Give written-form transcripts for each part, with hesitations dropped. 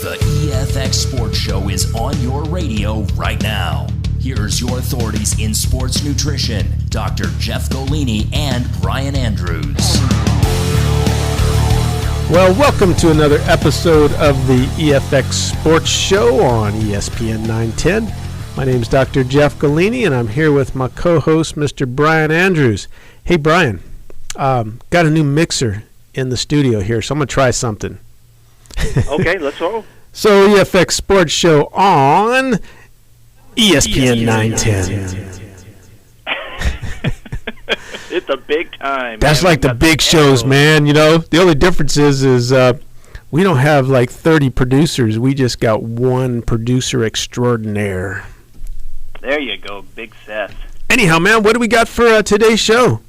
The EFX Sports Show is on your radio right now. Here's your authorities in sports nutrition, Dr. Jeff Golini and Brian Andrews. Well, welcome to another episode of the EFX Sports Show on ESPN 910. My name is Dr. Jeff Golini, and I'm here with my co-host, Mr. Brian Andrews. Hey, Brian, got a new mixer in the studio here, so I'm going to try something. Okay, let's roll. So, EFX Sports Show on ESPN 910. It's a big time. That's man. like the big shows, man. You know, the only difference is we don't have like 30 producers. We just got one producer extraordinaire. There you go, Big Seth. Anyhow, man, what do we got for today's show?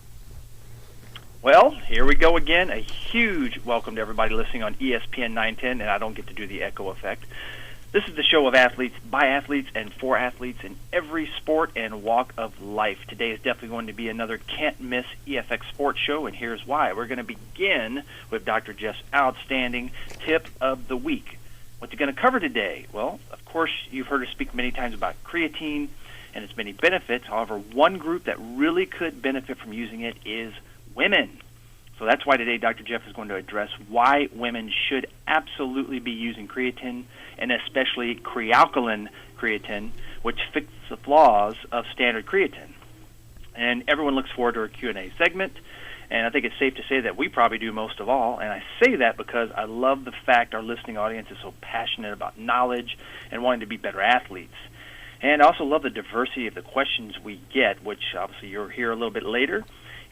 Well, here we go again. A huge welcome to everybody listening on ESPN 910, and I don't get to do the echo effect. This is the show of athletes, by athletes, and for athletes in every sport and walk of life. Today is definitely going to be another can't-miss EFX Sports Show, and here's why. We're going to begin with Dr. Jeff's outstanding tip of the week. What's he going to cover today? Well, of course, you've heard us speak many times about creatine and its many benefits. However, one group that really could benefit from using it is women. So that's why today Dr. Jeff is going to address why women should absolutely be using creatine, and especially crealkaline creatine, which fixes the flaws of standard creatine. And everyone looks forward to our Q&A segment, and I think it's safe to say that we probably do most of all, and I say that because I love the fact our listening audience is so passionate about knowledge and wanting to be better athletes. And I also love the diversity of the questions we get, which obviously you'll hear a little bit later.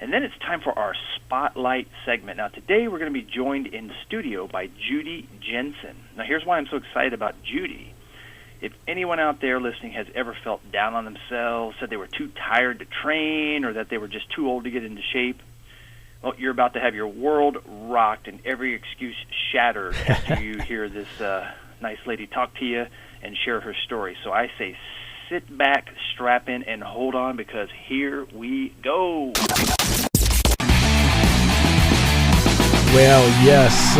And then it's time for our Spotlight segment. Now, today we're going to be joined in the studio by Judy Jensen. Now, here's why I'm so excited about Judy. If anyone out there listening has ever felt down on themselves, said they were too tired to train, or that they were just too old to get into shape, well, you're about to have your world rocked and every excuse shattered after you hear this nice lady talk to you and share her story. So I say sit back, strap in, and hold on, because here we go. Well, yes,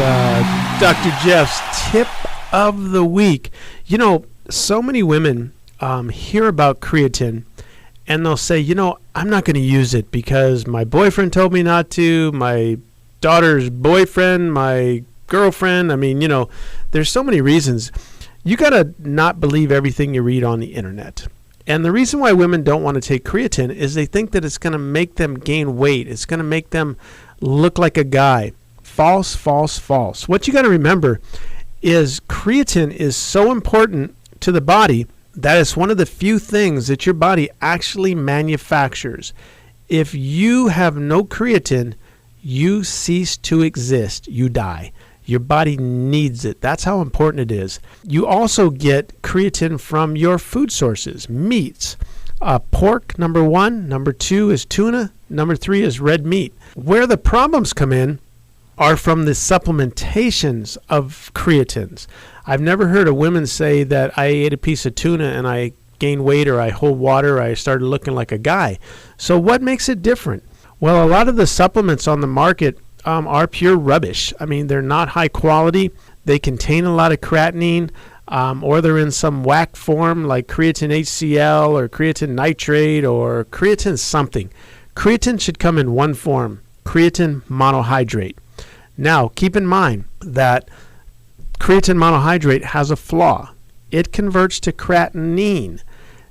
Dr. Jeff's tip of the week. You know, so many women hear about creatine, and they'll say, you know, I'm not going to use it because my boyfriend told me not to, my daughter's boyfriend, my girlfriend. I mean, you know, there's so many reasons. You got to not believe everything you read on the internet. And the reason why women don't want to take creatine is they think that it's going to make them gain weight. It's going to make them look like a guy. False, false, false. What you got to remember is creatine is so important to the body that it's one of the few things that your body actually manufactures. If you have no creatine, you cease to exist. You die. Your body needs it. That's how important it is. You also get creatine from your food sources, meats. Pork, number 1. Number 2 is tuna. Number 3 is red meat. Where the problems come in are from the supplementations of creatines. I've never heard of women say that I ate a piece of tuna and I gained weight, or I hold water, or I started looking like a guy. So what makes it different? Well, a lot of the supplements on the market are pure rubbish. I mean, they're not high quality. They contain a lot of creatinine, or they're in some whack form like creatine HCl or creatine nitrate or creatine something. Creatine should come in one form, creatine monohydrate. Now, keep in mind that creatine monohydrate has a flaw. It converts to creatinine.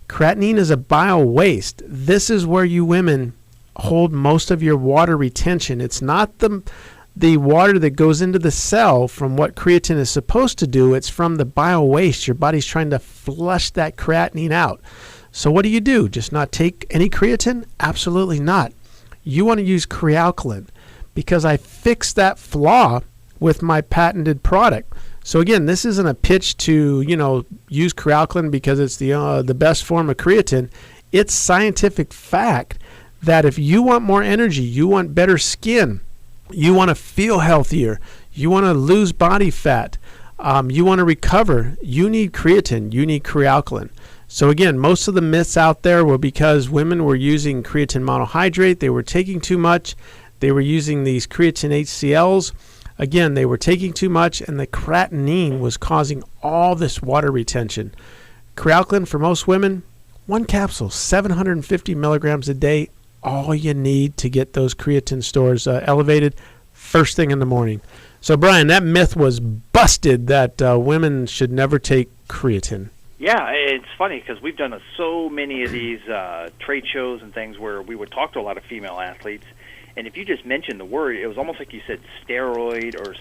Creatinine is a bile waste. This is where you women hold most of your water retention. It's not the water that goes into the cell from what creatine is supposed to do. It's from the bile waste. Your body's trying to flush that creatinine out. So what do? Just not take any creatine? Absolutely not. You want to use crealkaline, because I fixed that flaw with my patented product. So again, this isn't a pitch to, you know, use crealkaline because it's the best form of creatine. It's scientific fact that if you want more energy, you want better skin, you want to feel healthier, you want to lose body fat, you want to recover, you need creatine, you need crealkaline. So again, most of the myths out there were because women were using creatine monohydrate, they were taking too much, they were using these creatine HCLs. Again, they were taking too much, and the creatinine was causing all this water retention. Crealkaline for most women, 1 capsule, 750 milligrams a day, all you need to get those creatine stores elevated first thing in the morning. So, Brian, that myth was busted that women should never take creatine. Yeah, it's funny because we've done so many of these trade shows and things where we would talk to a lot of female athletes, and if you just mentioned the word, it was almost like you said steroid or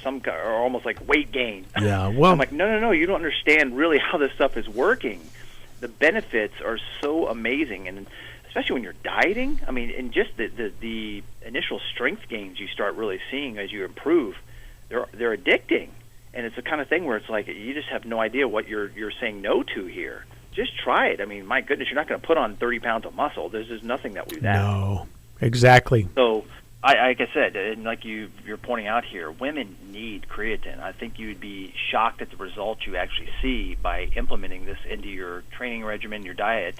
almost like weight gain. Yeah, well, I'm like, no, you don't understand really how this stuff is working. The benefits are so amazing, and especially when you're dieting. I mean, and just the initial strength gains you start really seeing as you improve, they're addicting. And it's the kind of thing where it's like you just have no idea what you're saying no to here. Just try it. I mean, my goodness, you're not going to put on 30 pounds of muscle. There's just nothing that we do that. No, exactly. So, like I said, and like you're pointing out here, women need creatine. I think you'd be shocked at the results you actually see by implementing this into your training regimen, your diet.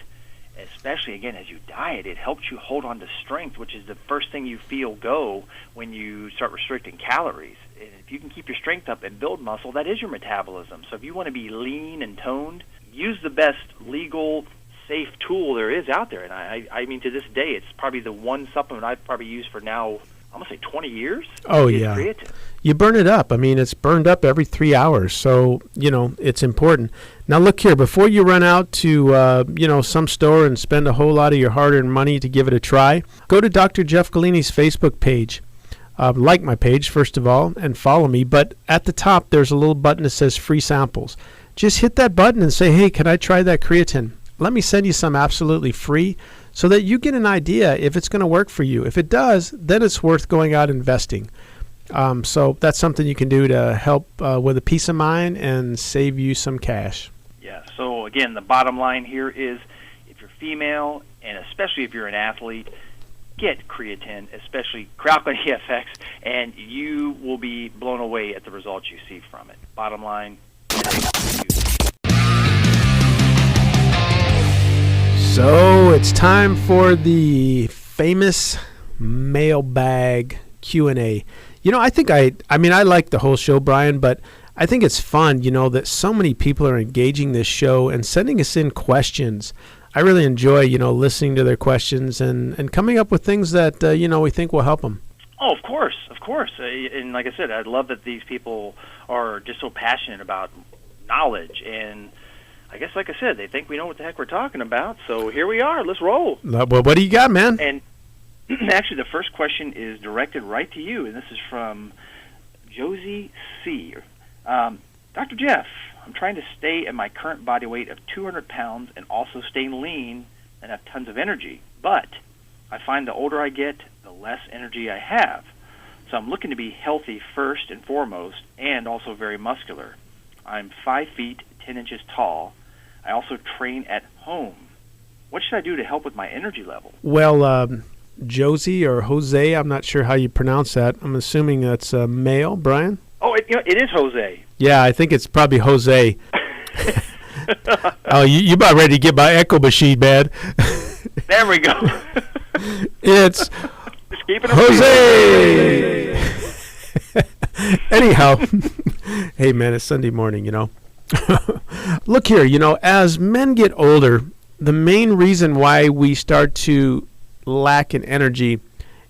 Especially, again, as you diet, it helps you hold on to strength, which is the first thing you feel go when you start restricting calories. And if you can keep your strength up and build muscle, that is your metabolism. So if you want to be lean and toned, use the best legal, safe tool there is out there. And I mean, to this day, it's probably the one supplement I've probably used for now, I'm going to say 20 years. Oh, yeah. Creatine. You burn it up. I mean, it's burned up every 3 hours. So, it's important. Now, look here. Before you run out to, some store and spend a whole lot of your hard-earned money to give it a try, go to Dr. Jeff Golini's Facebook page. Like my page, first of all, and follow me. But at the top, there's a little button that says free samples. Just hit that button and say, hey, can I try that creatine? Let me send you some absolutely free so that you get an idea if it's going to work for you. If it does, then it's worth going out investing. So that's something you can do to help with a peace of mind and save you some cash. Yeah, so again, the bottom line here is if you're female, and especially if you're an athlete, get creatine, especially Crealkaline EFX, and you will be blown away at the results you see from it. Bottom line, So it's time for the famous mailbag Q&A. I like the whole show, Brian, but I think it's fun, that so many people are engaging this show and sending us in questions. I really enjoy, listening to their questions and coming up with things that, we think will help them. Oh, of course. And like I said, I love that these people are just so passionate about knowledge. And I guess, like I said, they think we know what the heck we're talking about. So here we are. Let's roll. Well, what do you got, man? And actually, the first question is directed right to you, and this is from Josie C. Dr. Jeff, I'm trying to stay at my current body weight of 200 pounds and also stay lean and have tons of energy. But I find the older I get, the less energy I have. So I'm looking to be healthy first and foremost and also very muscular. I'm 5 feet, 10 inches tall. I also train at home. What should I do to help with my energy level? Well, Josie or Jose, I'm not sure how you pronounce that. I'm assuming that's male, Brian? Oh, it is Jose. Yeah, I think it's probably Jose. Oh, you about ready to get my echo machine, man. There we go. It's Jose. Anyhow, hey, man, it's Sunday morning, Look here, as men get older, the main reason why we start to lack in energy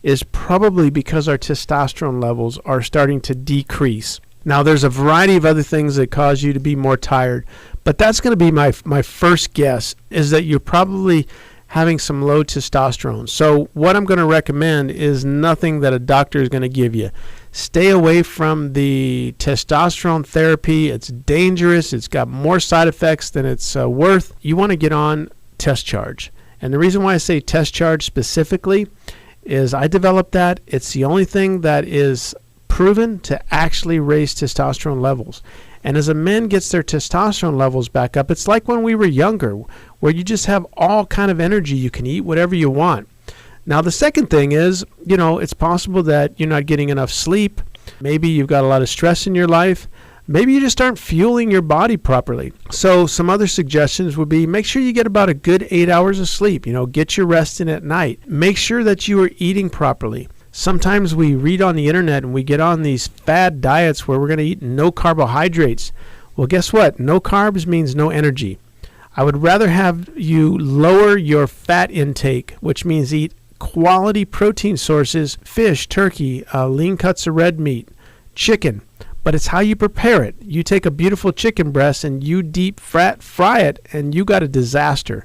is probably because our testosterone levels are starting to decrease. Now, there's a variety of other things that cause you to be more tired, but that's going to be my first guess, is that you're probably having some low testosterone. So what I'm going to recommend is nothing that a doctor is going to give you. Stay away from the testosterone therapy. It's dangerous. It's got more side effects than it's worth. You want to get on Test Charge. And the reason why I say Test Charge specifically is I developed that. It's the only thing that is proven to actually raise testosterone levels. And as a man gets their testosterone levels back up, it's like when we were younger, where you just have all kind of energy. You can eat whatever you want. Now, the second thing is, it's possible that you're not getting enough sleep. Maybe you've got a lot of stress in your life. Maybe you just aren't fueling your body properly. So some other suggestions would be make sure you get about a good 8 hours of sleep. Get your rest in at night. Make sure that you are eating properly. Sometimes we read on the internet and we get on these fad diets where we're going to eat no carbohydrates. Well, guess what? No carbs means no energy. I would rather have you lower your fat intake, which means eat quality protein sources, fish, turkey, lean cuts of red meat, chicken. But it's how you prepare it. You take a beautiful chicken breast and you deep fry it, and you got a disaster.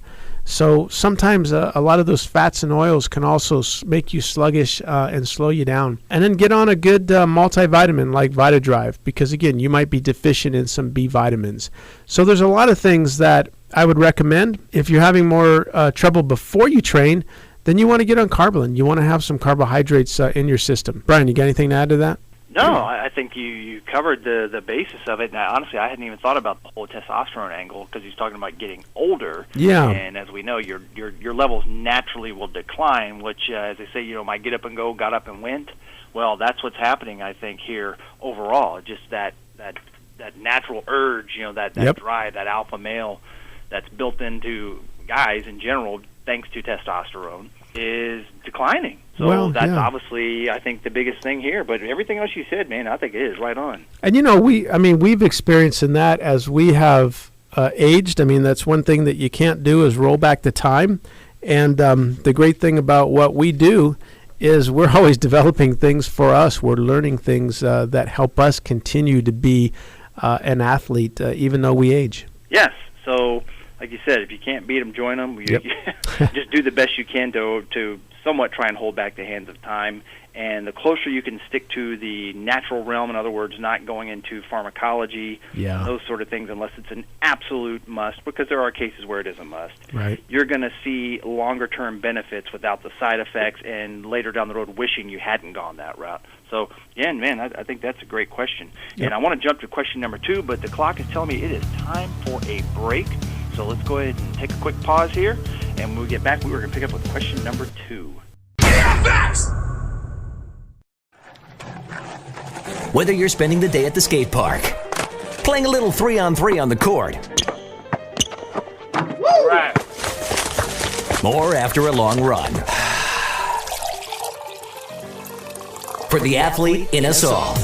So sometimes a lot of those fats and oils can also make you sluggish and slow you down. And then get on a good multivitamin like VitaDrive, because again, you might be deficient in some B vitamins. So there's a lot of things that I would recommend. If you're having more trouble before you train, then you want to get on Carbolin. You want to have some carbohydrates in your system. Brian, you got anything to add to that? No, I think you covered the basis of it. And honestly, I hadn't even thought about the whole testosterone angle, because he's talking about getting older. Yeah. And as we know, your levels naturally will decline, which, as they say, my get up and go, got up and went. Well, that's what's happening, I think, here overall. Just that natural urge, that drive, that alpha male that's built into guys in general, thanks to testosterone, is declining. So that's obviously, I think, the biggest thing here. But everything else you said, man, I think it is right on. And we've experienced in that as we have aged. I mean, that's one thing that you can't do is roll back the time. And the great thing about what we do is we're always developing things for us. We're learning things that help us continue to be an athlete, even though we age. Yes. So, like you said, if you can't beat them, join them. Just do the best you can to somewhat try and hold back the hands of time. And the closer you can stick to the natural realm, in other words, not going into pharmacology, those sort of things, unless it's an absolute must, because there are cases where it is a must. Right. You're going to see longer-term benefits without the side effects, and later down the road wishing you hadn't gone that route. So, yeah, man, I think that's a great question. Yep. And I want to jump to question number 2, but the clock is telling me it is time for a break. So let's go ahead and take a quick pause here, and when we get back, we're going to pick up with question number 2. EFX! Whether you're spending the day at the skate park, playing a little 3-on-3 on the court, Right. or after a long run. For the athlete in us all.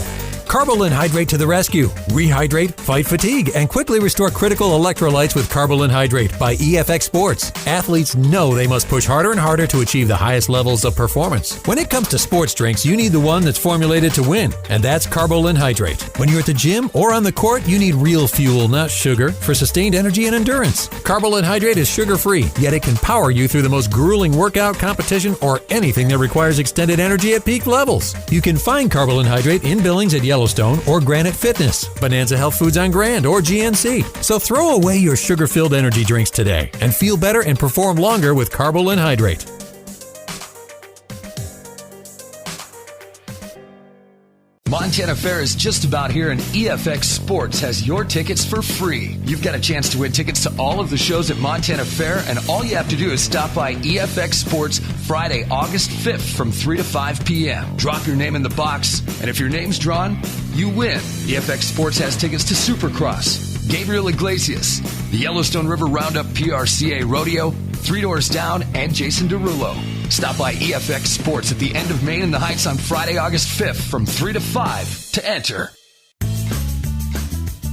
Carbolin Hydrate to the rescue. Rehydrate, fight fatigue, and quickly restore critical electrolytes with Carbolin Hydrate by EFX Sports. Athletes know they must push harder and harder to achieve the highest levels of performance. When it comes to sports drinks, you need the one that's formulated to win, and that's Carbolin Hydrate. When you're at the gym or on the court, you need real fuel, not sugar, for sustained energy and endurance. Carbolin Hydrate is sugar-free, yet it can power you through the most grueling workout, competition, or anything that requires extended energy at peak levels. You can find Carbolin Hydrate in Billings at Yellowstone or Granite Fitness, Bonanza Health Foods on Grand, or GNC. So throw away your sugar-filled energy drinks today and feel better and perform longer with Carbolin Hydrate. Montana Fair is just about here, and EFX Sports has your tickets for free. You've got a chance to win tickets to all of the shows at Montana Fair, and all you have to do is stop by EFX Sports Friday, August 5th from 3 to 5 p.m. Drop your name in the box, and if your name's drawn, you win. EFX Sports has tickets to Supercross, Gabriel Iglesias, the Yellowstone River Roundup PRCA Rodeo, Three Doors Down, and Jason Derulo. Stop by EFX Sports at the end of Main in the Heights on Friday, August 5th from 3 to 5 to enter.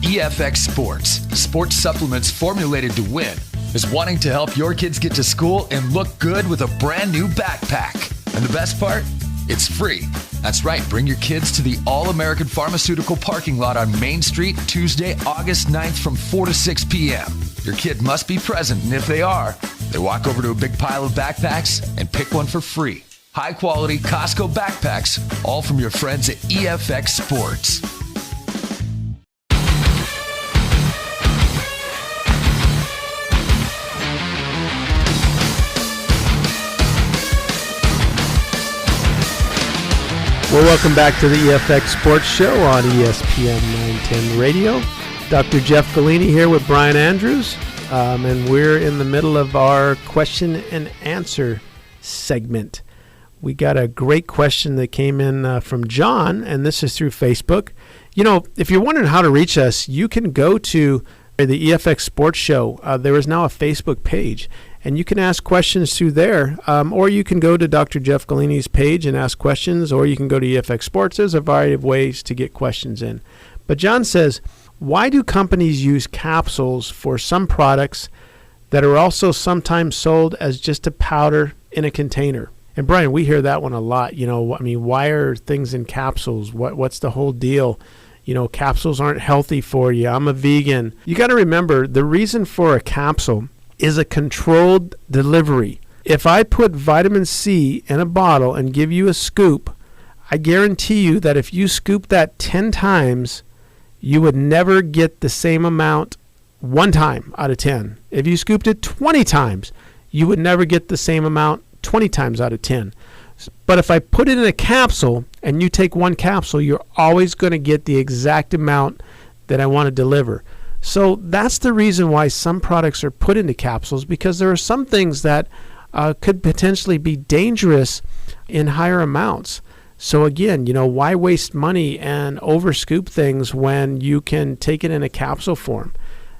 EFX Sports, sports supplements formulated to win, is wanting to help your kids get to school and look good with a brand new backpack. And the best part? It's free. That's right, bring your kids to the All-American Pharmaceutical parking lot on Main Street Tuesday, August 9th from 4 to 6 p.m. Your kid must be present, and if they are, they walk over to a big pile of backpacks and pick one for free. High-quality Costco backpacks, all from your friends at EFX Sports. Well, welcome back to the EFX Sports Show on ESPN 910 Radio. Dr. Jeff Golini here with Brian Andrews, and we're in the middle of our question and answer segment. We got a great question that came in from John, and this is through Facebook. You know, if you're wondering how to reach us, you can go to the EFX Sports Show. There is now a Facebook page, And you can ask questions through there, or you can go to Dr. Jeff Golini's page and ask questions, or you can go to EFX Sports. There's a variety of ways to get questions in. But John says, why do companies use capsules for some products that are also sometimes sold as just a powder in a container? And Brian, we hear that one a lot. Why are things in capsules? What's the whole deal? Capsules aren't healthy for you. I'm a vegan. You got to remember, the reason for a capsule is a controlled delivery. If I put vitamin C in a bottle and give you a scoop, I guarantee you that if you scoop that 10 times, you would never get the same amount one time out of 10. If you scooped it 20 times, you would never get the same amount 20 times out of 10. But if I put it in a capsule and you take one capsule, you're always going to get the exact amount that I want to deliver. So that's the reason why some products are put into capsules, because there are some things that could potentially be dangerous in higher amounts. So again, why waste money and overscoop things when you can take it in a capsule form?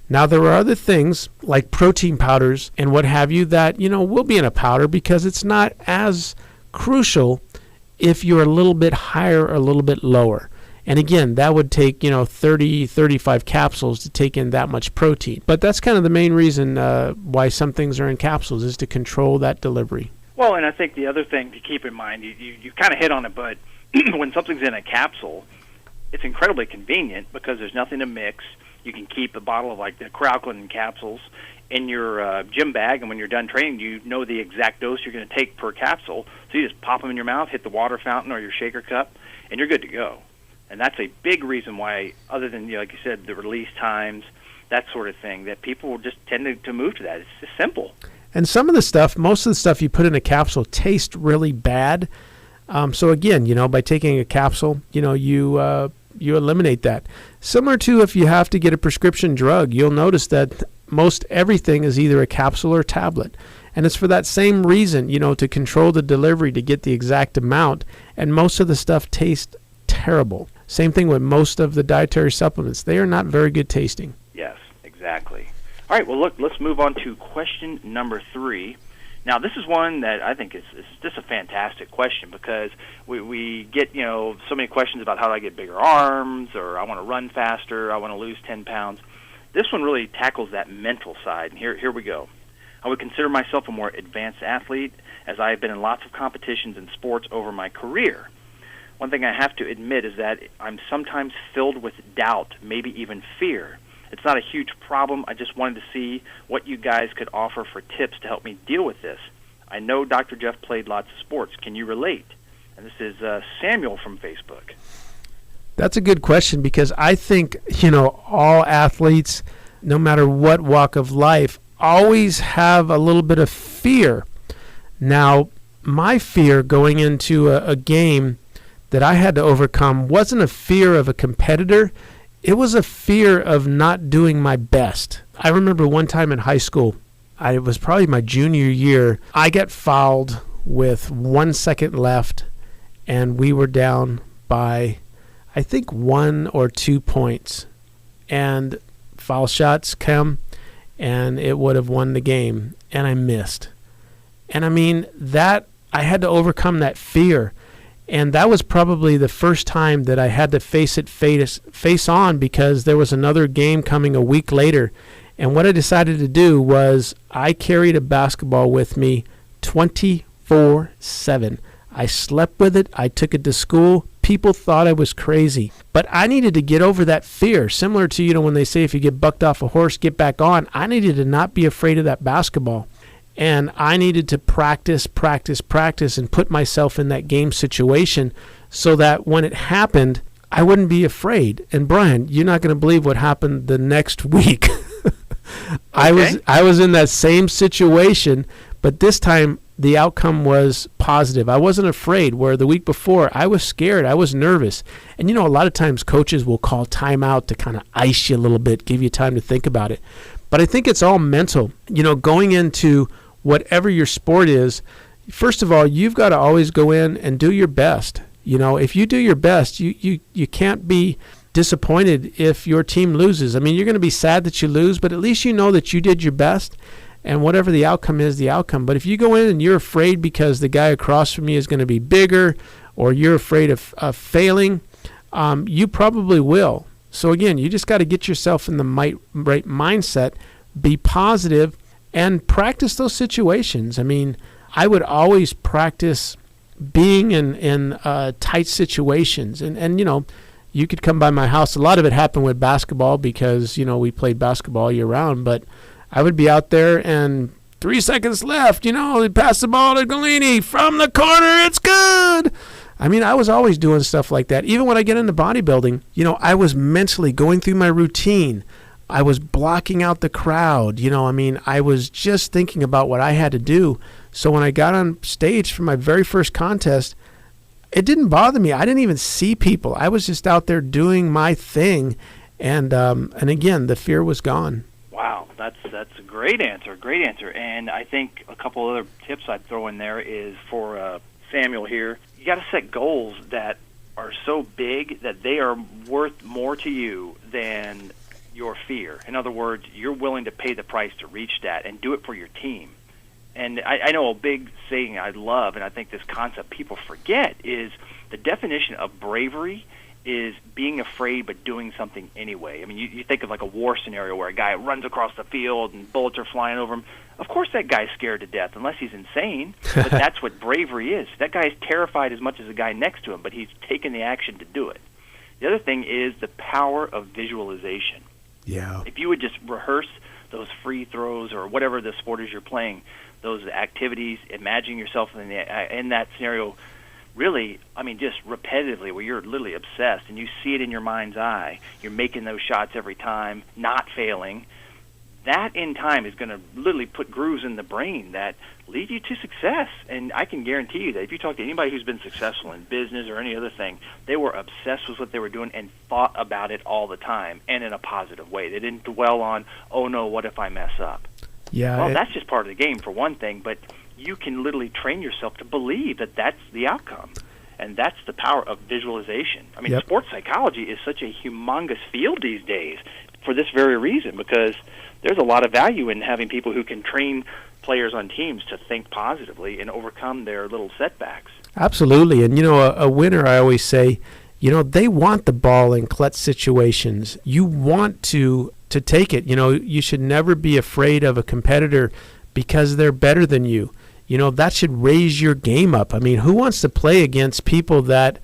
Now, there are other things like protein powders and what have you that, will be in a powder because it's not as crucial if you're a little bit higher or a little bit lower. And again, that would take, 30, 35 capsules to take in that much protein. But that's kind of the main reason why some things are in capsules, is to control that delivery. Well, and I think the other thing to keep in mind, you kind of hit on it, but when something's in a capsule, it's incredibly convenient because there's nothing to mix. You can keep a bottle of like the Crowlin capsules in your gym bag, and when you're done training, you know the exact dose you're going to take per capsule. So you just pop them in your mouth, hit the water fountain or your shaker cup, and you're good to go. And that's a big reason why, other than, like you said, the release times, that sort of thing, that people will just tend to move to that. It's just simple. And some of the stuff, most of the stuff you put in a capsule tastes really bad. So again, by taking a capsule, you eliminate that. Similar to if you have to get a prescription drug, you'll notice that most everything is either a capsule or a tablet. And it's for that same reason, to control the delivery, to get the exact amount. And most of the stuff tastes terrible. Same thing with most of the dietary supplements. They are not very good tasting. Yes, exactly. All right, well, look, let's move on to question number 3. Now, this is one that I think is just a fantastic question because we get, so many questions about how do I get bigger arms, or I want to run faster, I want to lose 10 pounds. This one really tackles that mental side, and here we go. I would consider myself a more advanced athlete, as I have been in lots of competitions and sports over my career. One thing I have to admit is that I'm sometimes filled with doubt, maybe even fear. It's not a huge problem. I just wanted to see what you guys could offer for tips to help me deal with this. I know Dr. Jeff played lots of sports. Can you relate? And this is Samuel from Facebook. That's a good question because I think, all athletes, no matter what walk of life, always have a little bit of fear. Now, my fear going into a game that I had to overcome wasn't a fear of a competitor. It was a fear of not doing my best. I remember one time in high school, it was probably my junior year, I got fouled with 1 second left, and we were down by, I think, 1 or 2 points. And foul shots come, and it would have won the game, and I missed. And I had to overcome that fear. And that was probably the first time that I had to face it face on because there was another game coming a week later. And what I decided to do was I carried a basketball with me 24/7. I slept with it. I took it to school. People thought I was crazy. But I needed to get over that fear. Similar to, when they say if you get bucked off a horse, get back on. I needed to not be afraid of that basketball. And I needed to practice, and put myself in that game situation so that when it happened, I wouldn't be afraid. And Brian, you're not going to believe what happened the next week. Okay. I was in that same situation, but this time the outcome was positive. I wasn't afraid, where the week before I was scared. I was nervous. And a lot of times coaches will call timeout to kind of ice you a little bit, give you time to think about it. But I think it's all mental. Going into whatever your sport is, first of all, you've got to always go in and do your best. If you do your best, you can't be disappointed if your team loses. You're going to be sad that you lose, but at least you know that you did your best. and whatever the outcome is, the outcome. But if you go in and you're afraid because the guy across from you is going to be bigger, or you're afraid of failing, you probably will. So again, you just got to get yourself in the right mindset, be positive, and practice those situations. I mean, I would always practice being in tight situations. And you know, you could come by my house. A lot of it happened with basketball because, you know, we played basketball year round. But I would be out there and 3 seconds left, you know, they pass the ball to Golini from the corner. It's good. I mean, I was always doing stuff like that. Even when I get into bodybuilding, you know, I was mentally going through my routine. I was blocking out the crowd. You know, I mean, I was just thinking about what I had to do. So when I got on stage for my very first contest, it didn't bother me. I didn't even see people. I was just out there doing my thing. And again, the fear was gone. Wow, that's a great answer, And I think a couple other tips I'd throw in there is for Samuel here. You got to set goals that are so big that they are worth more to you than your fear. In other words, you're willing to pay the price to reach that and do it for your team. And I know a big saying I love, and I think this concept people forget, is the definition of bravery is being afraid but doing something anyway. I mean, you think of like a war scenario where a guy runs across the field and bullets are flying over him. Of course that guy's scared to death, unless he's insane. But that's what bravery is. That guy's terrified as much as the guy next to him, but he's taken the action to do it. The other thing is the power of visualization. Yeah. If you would just rehearse those free throws or whatever the sport is you're playing, those activities, imagine yourself in that scenario, really, I mean, just repetitively, where you're literally obsessed and you see it in your mind's eye. You're making those shots every time, not failing. That in time is going to literally put grooves in the brain that lead you to success. And I can guarantee you that if you talk to anybody who's been successful in business or any other thing, they were obsessed with what they were doing and thought about it all the time, and in a positive way. They didn't dwell on, oh no, what if I mess up? Yeah. Well, that's just part of the game for one thing, but you can literally train yourself to believe that that's the outcome. And that's the power of visualization. I mean, sports psychology is such a humongous field these days for this very reason, because there's a lot of value in having people who can train players on teams to think positively and overcome their little setbacks. Absolutely. And, you know, a winner, I always say, you know, they want the ball in clutch situations. You want to take it. You know, you should never be afraid of a competitor because they're better than you. You know, that should raise your game up. I mean, who wants to play against people that,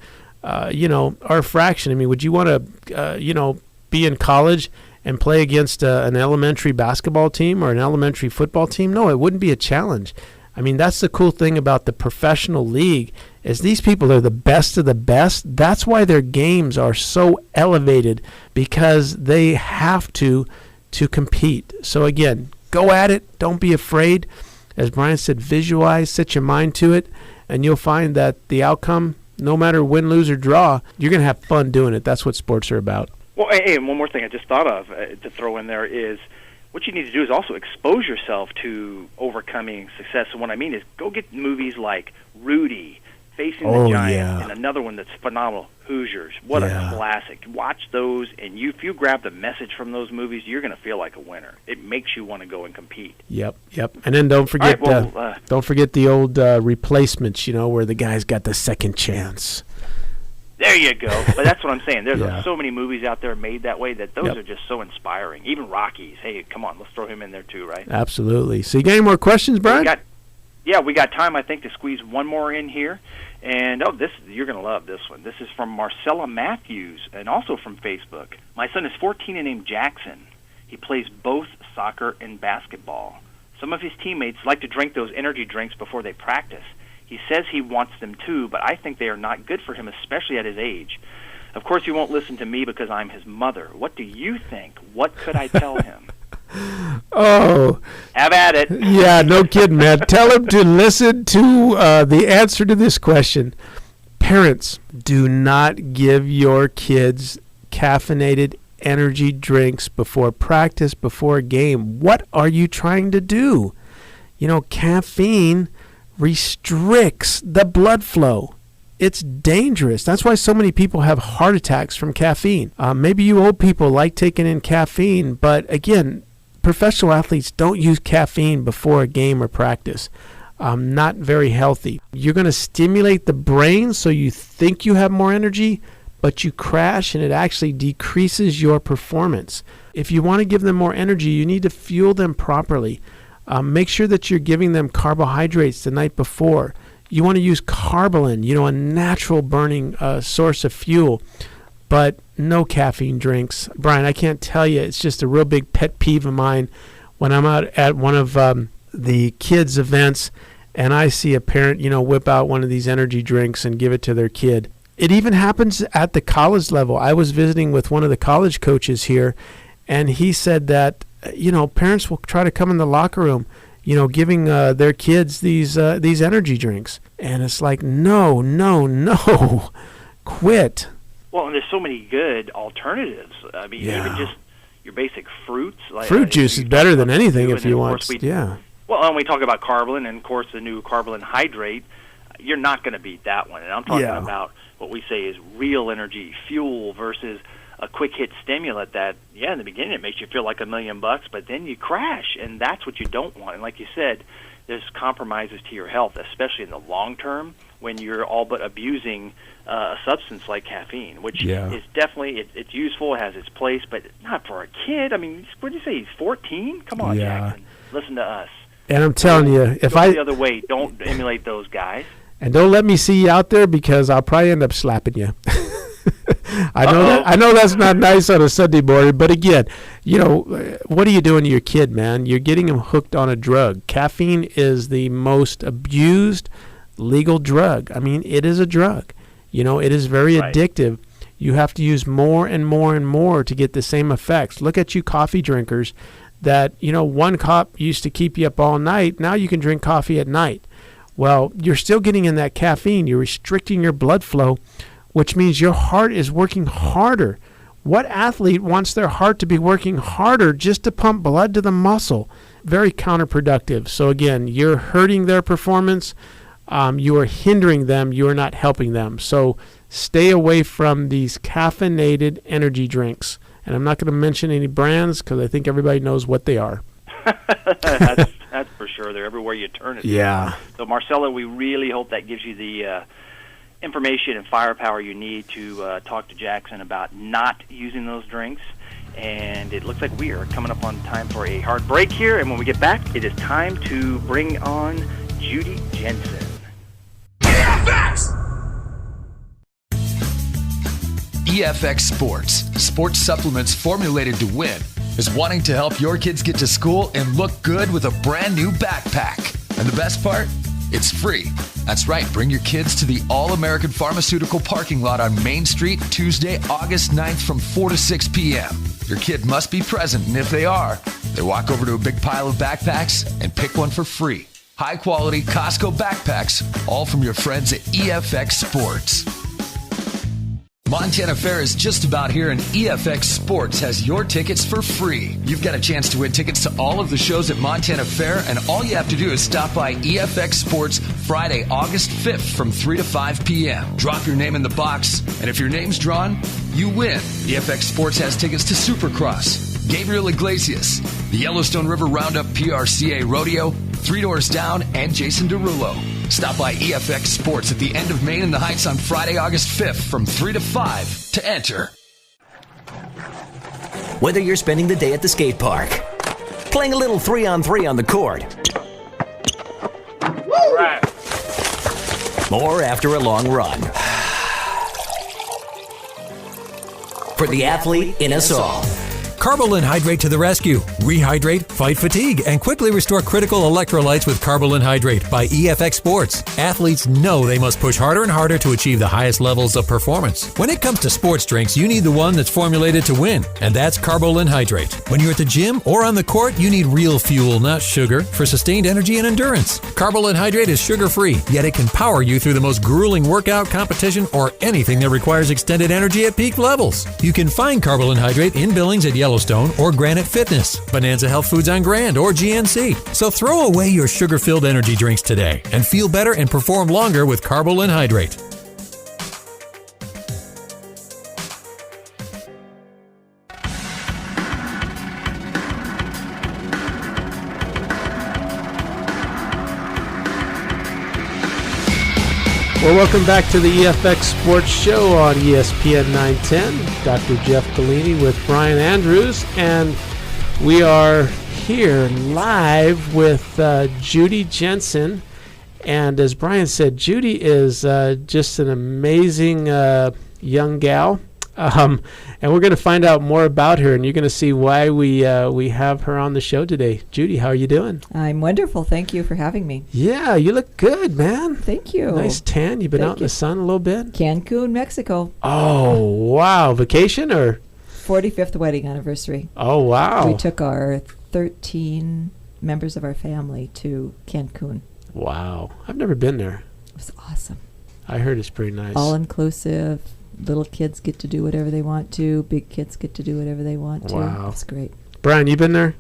you know, are a fraction? I mean, would you want to, you know, be in college and play against an elementary basketball team or an elementary football team? No, it wouldn't be a challenge. I mean, that's the cool thing about the professional league is these people are the best of the best. That's why their games are so elevated, because they have to compete. So again, go at it. Don't be afraid. As Brian said, visualize, set your mind to it, and you'll find that the outcome, no matter win, lose, or draw, you're going to have fun doing it. That's what sports are about. Well, hey, and one more thing I just thought of to throw in there is what you need to do is also expose yourself to overcoming success. And what I mean is go get movies like Rudy, Facing the Giant, and another one that's phenomenal, Hoosiers. What a classic. Watch those, and if you grab the message from those movies, you're going to feel like a winner. It makes you want to go and compete. Yep. And then don't forget don't forget the old Replacements, you know, where the guy's got the second chance. There you go. But that's what I'm saying. There's so many movies out there made that way that those are just so inspiring. Even Rockies. Hey, come on, let's throw him in there too, right? Absolutely. So you got any more questions, Brian? We got time, I think, to squeeze one more in here. And, you're going to love this one. This is from Marcella Matthews, and also from Facebook. My son is 14 and named Jackson. He plays both soccer and basketball. Some of his teammates like to drink those energy drinks before they practice. He says he wants them too, but I think they are not good for him, especially at his age. Of course, he won't listen to me because I'm his mother. What do you think? What could I tell him? Oh. Have at it. Yeah, no kidding, man. Tell him to listen to the answer to this question. Parents, do not give your kids caffeinated energy drinks before practice, before a game. What are you trying to do? You know, caffeine restricts the blood flow. It's dangerous. That's why so many people have heart attacks from caffeine. Maybe you old people like taking in caffeine, but again, professional athletes don't use caffeine before a game or practice. Not very healthy. You're going to stimulate the brain so you think you have more energy, but you crash and it actually decreases your performance. If you want to give them more energy, you need to fuel them properly. Make sure that you're giving them carbohydrates the night before. You want to use Carbolin, a natural burning source of fuel, but no caffeine drinks. Brian, I can't tell you, it's just a real big pet peeve of mine when I'm out at one of the kids' events and I see a parent, whip out one of these energy drinks and give it to their kid. It even happens at the college level. I was visiting with one of the college coaches here, and he said that, parents will try to come in the locker room, giving their kids these energy drinks. And it's like, no, quit. Well, and there's so many good alternatives. I mean, even just your basic fruits. Fruit juice is better than anything if you want. Well, and we talk about Carbolin, and, of course, the new Carbolin Hydrate. You're not going to beat that one. And I'm talking about what we say is real energy, fuel versus a quick-hit stimulant that, in the beginning it makes you feel like $1 million, but then you crash, and that's what you don't want. And like you said, there's compromises to your health, especially in the long term when you're all but abusing a substance like caffeine, which is definitely, it's useful, it has its place, but not for a kid. I mean, what did you say, he's 14? Come on, Jackson, listen to us. And I'm telling you, if go the other way, don't emulate those guys. And don't let me see you out there because I'll probably end up slapping you. I know that's not nice on a Sunday morning, but again, what are you doing to your kid, man? You're getting him hooked on a drug. Caffeine is the most abused legal drug. I mean, it is a drug. It is very addictive. You have to use more and more and more to get the same effects. Look at you coffee drinkers that, one cup used to keep you up all night. Now you can drink coffee at night. Well, you're still getting in that caffeine. You're restricting your blood flow, which means your heart is working harder. What athlete wants their heart to be working harder just to pump blood to the muscle? Very counterproductive. So again, you're hurting their performance. You are hindering them. You are not helping them. So stay away from these caffeinated energy drinks. And I'm not going to mention any brands because I think everybody knows what they are. That's for sure. They're everywhere you turn it. Yeah. So, Marcelo, we really hope that gives you the information and firepower you need to talk to Jackson about not using those drinks. And it looks like we are coming up on time for a hard break here. And when we get back, it is time to bring on Judy Jensen. EFX! EFX sports supplements formulated to win, is wanting to help your kids get to school and look good with a brand new backpack. And the best part? It's free. That's right, bring your kids to the All-American Pharmaceutical parking lot on Main Street Tuesday, August 9th from 4 to 6 p.m. Your kid must be present, and if they are, they walk over to a big pile of backpacks and pick one for free. High-quality Costco backpacks, all from your friends at EFX Sports. Montana Fair is just about here, and EFX Sports has your tickets for free. You've got a chance to win tickets to all of the shows at Montana Fair, and all you have to do is stop by EFX Sports Friday, August 5th from 3 to 5 p.m. Drop your name in the box, and if your name's drawn, you win. EFX Sports has tickets to Supercross, Gabriel Iglesias, the Yellowstone River Roundup PRCA Rodeo, Three Doors Down, and Jason Derulo. Stop by EFX Sports at the end of Main in the Heights on Friday, August 5th from 3 to 5 to enter. Whether you're spending the day at the skate park, playing a little 3-on-3 on the court, or after a long run, for the athlete in us all, Carbolin Hydrate to the rescue. Rehydrate, fight fatigue, and quickly restore critical electrolytes with Carbolin Hydrate by EFX Sports. Athletes know they must push harder and harder to achieve the highest levels of performance. When it comes to sports drinks, you need the one that's formulated to win, and that's Carbolin Hydrate. When you're at the gym or on the court, you need real fuel, not sugar, for sustained energy and endurance. Carbolin Hydrate is sugar-free, yet it can power you through the most grueling workout, competition, or anything that requires extended energy at peak levels. You can find Carbolin Hydrate in Billings at Yellowstone or Granite Fitness, Bonanza Health Foods on Grand, or GNC. So throw away your sugar-filled energy drinks today and feel better and perform longer with Carbolin Hydrate. Well, welcome back to the EFX Sports Show on ESPN 910. Dr. Jeff Golini with Brian Andrews, and we are here live with Judy Jensen. And as Brian said, Judy is just an amazing young gal. And we're going to find out more about her, and you're going to see why we have her on the show today. Judy, how are you doing? I'm wonderful. Thank you for having me. Yeah, you look good, man. Thank you. Nice tan. You've been out in the sun a little bit? Cancun, Mexico. Oh, wow. Vacation or? 45th wedding anniversary. Oh, wow. We took our 13 members of our family to Cancun. Wow. I've never been there. It was awesome. I heard it's pretty nice. All inclusive. Little kids get to do whatever they want to. Big kids get to do whatever they want to. Wow. It's great. Brian, you been there?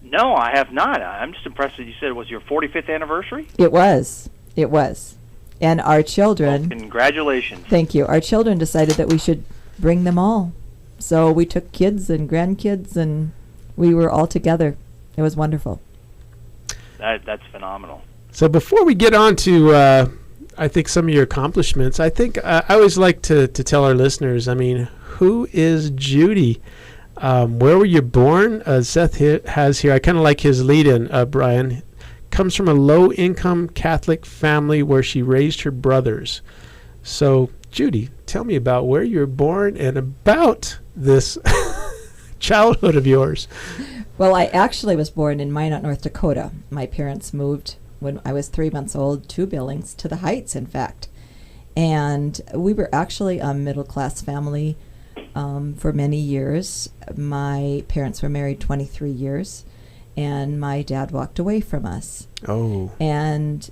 No, I have not. I'm just impressed that you said it was your 45th anniversary. It was. It was. And our children... Well, congratulations. Thank you. Our children decided that we should bring them all. So we took kids and grandkids, and we were all together. It was wonderful. That's phenomenal. So before we get on to... I think some of your accomplishments. I think I always like to tell our listeners, I mean, who is Judy? Where were you born? Seth has here, I kind of like his lead-in, Brian. Comes from a low-income Catholic family where she raised her brothers. So, Judy, tell me about where you were born and about this childhood of yours. Well, I actually was born in Minot, North Dakota. My parents moved when I was 3 months old to Billings, to the Heights, in fact. And we were actually a middle-class family for many years. My parents were married 23 years, and my dad walked away from us. Oh. And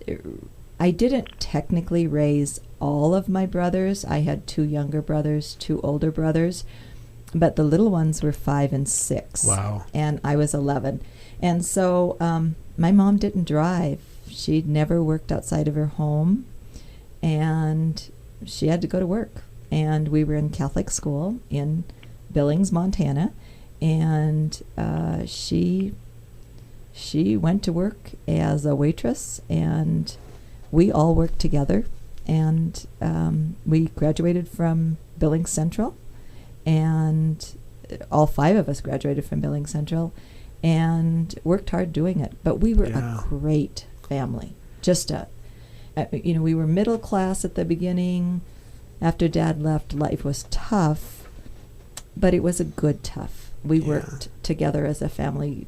I didn't technically raise all of my brothers. I had 2 younger brothers, 2 older brothers, but the little ones were 5 and 6. Wow. And I was 11. And so my mom didn't drive. She'd never worked outside of her home, and she had to go to work. And we were in Catholic school in Billings, Montana, and she went to work as a waitress, and we all worked together. And we graduated from Billings Central, and all 5 of us graduated from Billings Central, and worked hard doing it. But we were a great family. Just we were middle class at the beginning. After Dad left, life was tough, but it was a good tough. We worked together as a family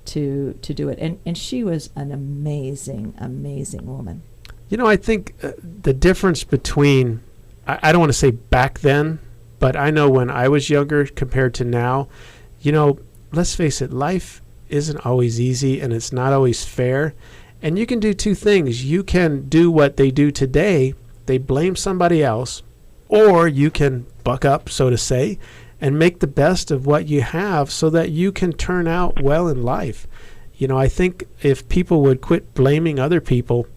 to do it. And she was an amazing, amazing woman. You know, I think the difference between, I don't want to say back then, but I know when I was younger compared to now, you know, let's face it, life isn't always easy and it's not always fair. And you can do 2 things. You can do what they do today. They blame somebody else. Or you can buck up, so to say, and make the best of what you have so that you can turn out well in life. You know, I think if people would quit blaming other people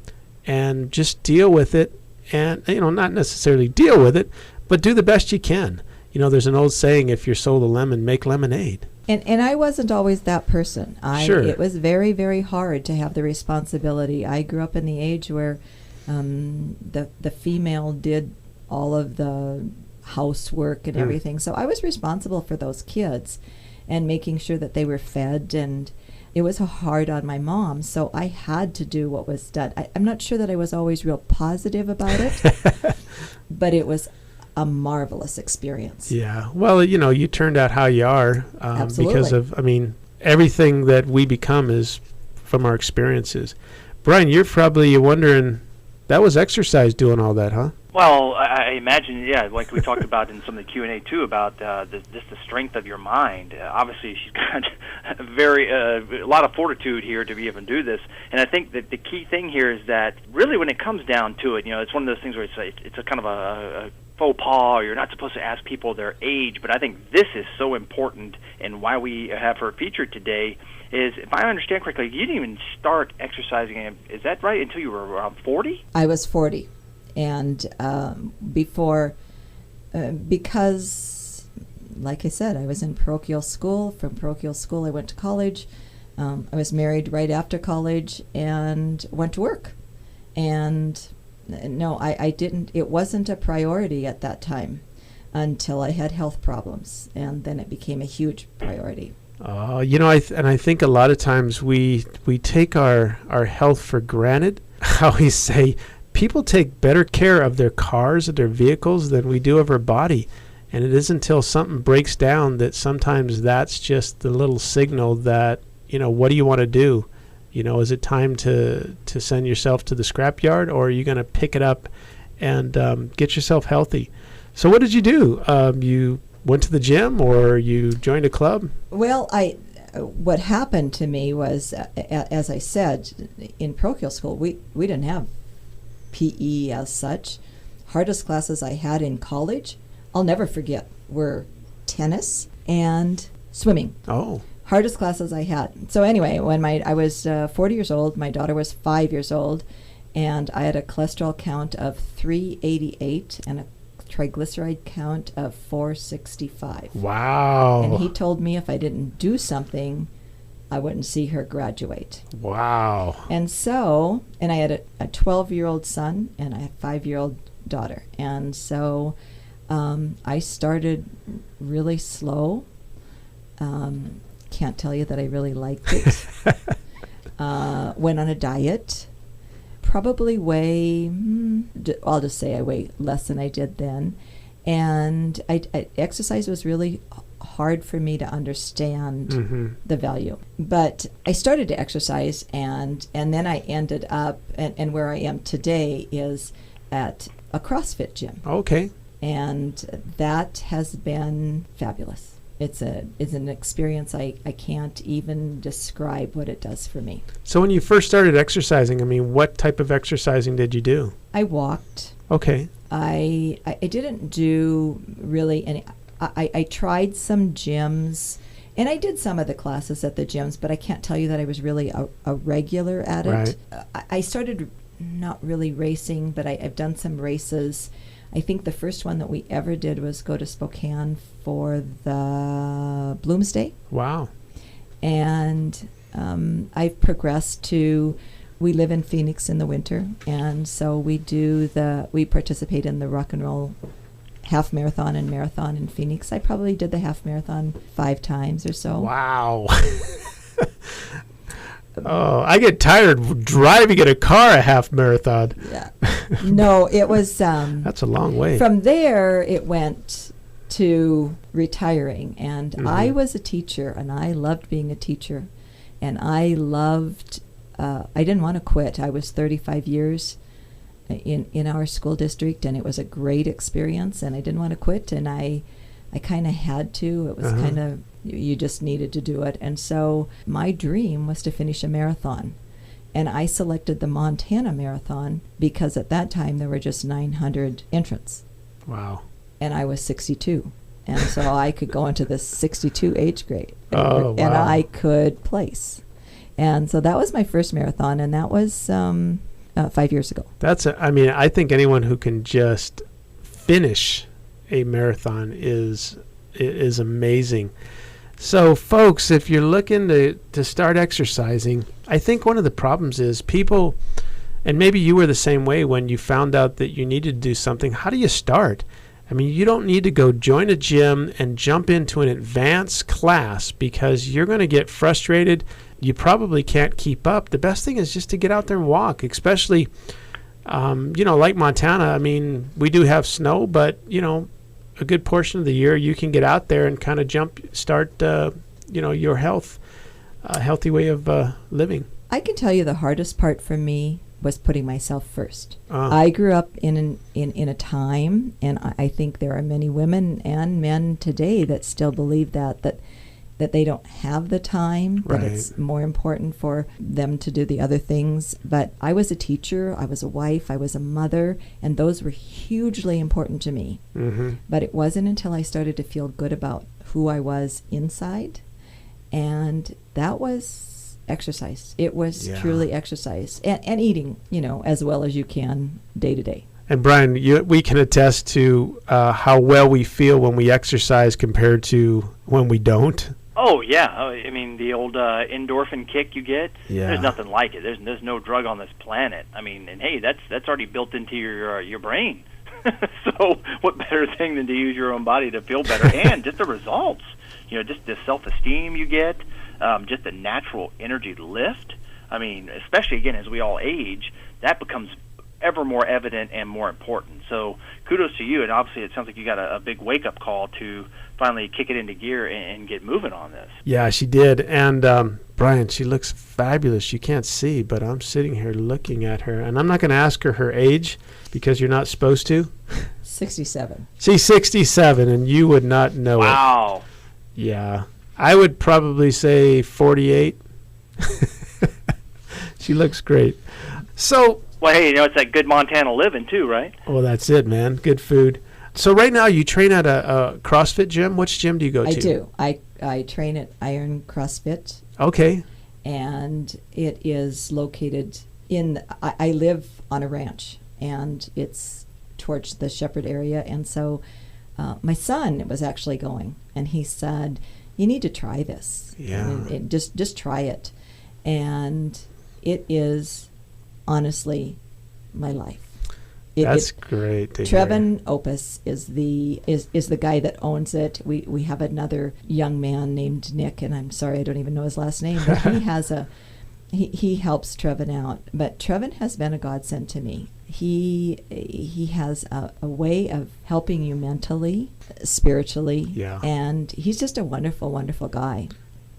and just deal with it, and, you know, not necessarily deal with it, but do the best you can. You know, there's an old saying, if you're sold a lemon, make lemonade. And I wasn't always that person. Sure. It was very, very hard to have the responsibility. I grew up in the age where the female did all of the housework and everything. So I was responsible for those kids and making sure that they were fed. And it was hard on my mom. So I had to do what was done. I'm not sure that I was always real positive about it, but it was a marvelous experience. Yeah. Well, you know, you turned out how you are because of, I mean, everything that we become is from our experiences. Brian, you're probably wondering, that was exercise doing all that, huh? Well, I imagine, like we talked about in some of the Q&A too, about the strength of your mind. Obviously, she's got a lot of fortitude here to be able to do this. And I think that the key thing here is that really when it comes down to it, you know, it's one of those things where it's a kind of a faux pas, or you're not supposed to ask people their age. But I think this is so important, and why we have her featured today is, if I understand correctly, you didn't even start exercising, is that right, until you were around 40? I was 40. And before, because, like I said, I was in parochial school. From parochial school, I went to college. I was married right after college and went to work. And No, I didn't. It wasn't a priority at that time until I had health problems, and then it became a huge priority. I think a lot of times we take our health for granted. I always say people take better care of their cars and their vehicles than we do of our body. And it isn't until something breaks down that sometimes that's just the little signal that, what do you want to do? Is it time to send yourself to the scrapyard, or are you going to pick it up and get yourself healthy? So what did you do? You went to the gym, or you joined a club? Well, what happened to me was, as I said, in parochial school, we didn't have PE as such. Hardest classes I had in college, I'll never forget, were tennis and swimming. Oh. Hardest classes I had. So anyway, when I was 40 years old, my daughter was 5 years old, and I had a cholesterol count of 388 and a triglyceride count of 465. Wow. And he told me if I didn't do something, I wouldn't see her graduate. Wow. And so, and I had a 12-year-old son and a 5-year-old daughter. And so I started really slow. Can't tell you that I really liked it. Went on a diet. Probably I'll just say I weigh less than I did then. And exercise was really hard for me to understand the value. But I started to exercise, and then I ended up, and where I am today is at a CrossFit gym. Okay. And that has been fabulous. It's an experience I can't even describe what it does for me. So when you first started exercising, what type of exercising did you do? I walked. Okay. I didn't do really any. I tried some gyms, and I did some of the classes at the gyms, but I can't tell you that I was really a regular at it. Right. I started not really racing, but I've done some races. I think the first one that we ever did was go to Spokane for the Bloomsday. Wow. And I've progressed to, we live in Phoenix in the winter, and so we participate in the rock and roll half marathon and marathon in Phoenix. I probably did the half marathon 5 times or so. Wow. Oh, I get tired driving in a car a half marathon. Yeah. No, it was... that's a long way. From there, it went to retiring. And I was a teacher, and I loved being a teacher. And I loved... I didn't want to quit. I was 35 years in our school district, and it was a great experience, and I didn't want to quit, and I kind of had to. It was kind of... You just needed to do it. And so my dream was to finish a marathon. And I selected the Montana Marathon because at that time there were just 900 entrants. Wow. And I was 62. And so I could go into the 62 age grade. Oh, wow. And I could place. And so that was my first marathon, and that was 5 years ago. I think anyone who can just finish a marathon is amazing. So, folks, if you're looking to start exercising, I think one of the problems is people, and maybe you were the same way when you found out that you needed to do something. How do you start? You don't need to go join a gym and jump into an advanced class because you're going to get frustrated. You probably can't keep up. The best thing is just to get out there and walk, especially, like Montana. We do have snow, but, a good portion of the year you can get out there and kind of start your healthy way of living. I can tell you the hardest part for me was putting myself first. I grew up in a time, and I think there are many women and men today that still believe that they don't have the time, that it's more important for them to do the other things. But I was a teacher, I was a wife, I was a mother, and those were hugely important to me. Mm-hmm. But it wasn't until I started to feel good about who I was inside, and that was exercise. It was truly exercise, and eating, as well as you can day to day. And Brian, we can attest to how well we feel when we exercise compared to when we don't. Oh, yeah. I mean, the old endorphin kick you get, there's nothing like it. There's no drug on this planet. I mean, and hey, that's already built into your brain. So what better thing than to use your own body to feel better? And just the results, just the self-esteem you get, just the natural energy lift. I mean, especially, again, as we all age, that becomes ever more evident and more important. So kudos to you, and obviously it sounds like you got a big wake-up call to finally kick it into gear and get moving on this. Yeah, she did. And Brian, she looks fabulous. You can't see, but I'm sitting here looking at her, and I'm not going to ask her age because you're not supposed to. 67. She's 67, and you would not know it. Wow. Yeah. I would probably say 48. She looks great. So, well, hey, it's that good Montana living too, right? Well, that's it, man. Good food. So right now you train at a CrossFit gym. Which gym do you go to? I do. I train at Iron CrossFit. Okay. And it is located I live on a ranch, and it's towards the Shepherd area. And so my son was actually going, and he said, you need to try this. Yeah. Just try it. And it is honestly my life. That's great to Trevin hear. Opus is the guy that owns it. We have another young man named Nick, and I'm sorry I don't even know his last name, but he has he helps Trevin out. But Trevin has been a godsend to me. He has a way of helping you mentally, spiritually, and he's just a wonderful, wonderful guy.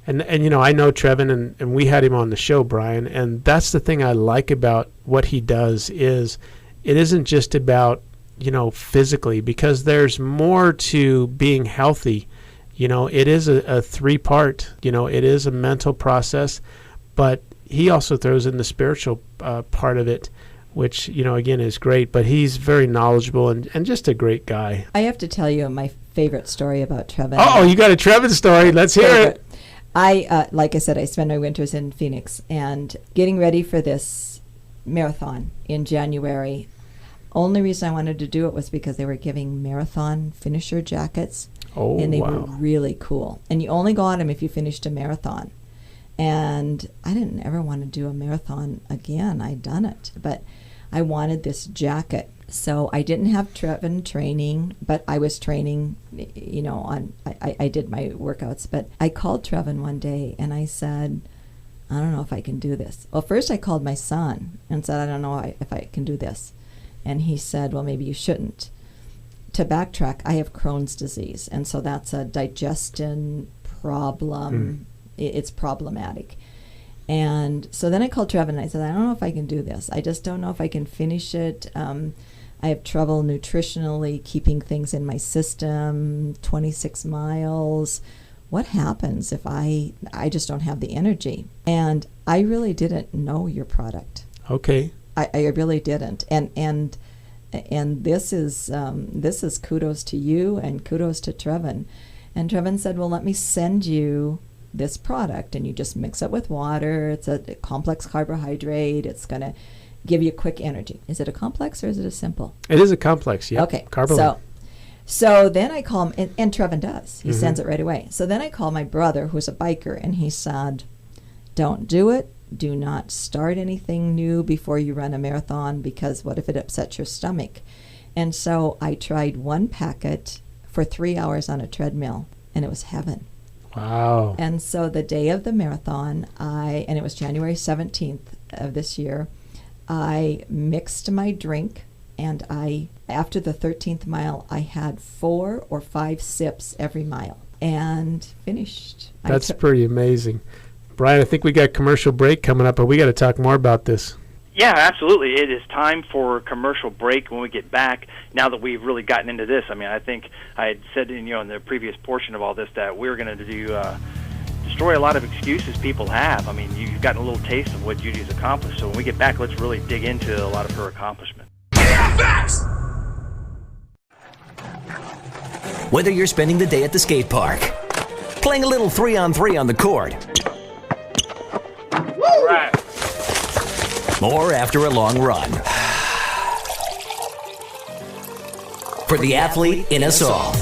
And I know Trevin, and we had him on the show, Brian, and that's the thing I like about what he does is it isn't just about, physically, because there's more to being healthy. It is a three-part, it is a mental process, but he also throws in the spiritual part of it, which, again, is great. But he's very knowledgeable and just a great guy. I have to tell you my favorite story about Trevin. Oh, you got a Trevin story. Let's hear it. Like I said, I spend my winters in Phoenix, and getting ready for this marathon in January. Only reason I wanted to do it was because they were giving marathon finisher jackets, and they were really cool. And you only got them if you finished a marathon. And I didn't ever want to do a marathon again. I'd done it, but I wanted this jacket. So I didn't have Trevin training, but I was training, I did my workouts. But I called Trevin one day and I said, I don't know if I can do this. Well, first I called my son and said, I don't know if I can do this. And he said, well, maybe you shouldn't. To backtrack, I have Crohn's disease, and so that's a digestion problem. It's problematic. And so then I called Trevin and I said, I don't know if I can do this. I just don't know if I can finish it. I have trouble nutritionally keeping things in my system, 26 miles. What happens if I just don't have the energy? And I really didn't know your product. Okay. I really didn't. And this is kudos to you and kudos to Trevin. And Trevin said, well, let me send you this product, and you just mix it with water. It's a complex carbohydrate. It's going to give you quick energy. Is it a complex or is it a simple? It is a complex, yeah. Okay. So then I call him, and Trevin does. He sends it right away. So then I call my brother, who's a biker, and he said, don't do it. Do not start anything new before you run a marathon, because what if it upsets your stomach? And so I tried one packet for 3 hours on a treadmill, and it was heaven. Wow. And so the day of the marathon, and it was January 17th of this year, I mixed my drink, and after the 13th mile, I had 4 or 5 sips every mile and finished. That's pretty amazing. Brian, I think we got a commercial break coming up, but we got to talk more about this. Yeah, absolutely. It is time for a commercial break. When we get back, now that we've really gotten into this, I mean, I think I had said in the previous portion of all this that we're going to destroy a lot of excuses people have. I mean, you've gotten a little taste of what Judy's accomplished. So when we get back, let's really dig into a lot of her accomplishments. EFX! Whether you're spending the day at the skate park, playing a little 3-on-3 on the court, All right. or after a long run. For the athlete in us all,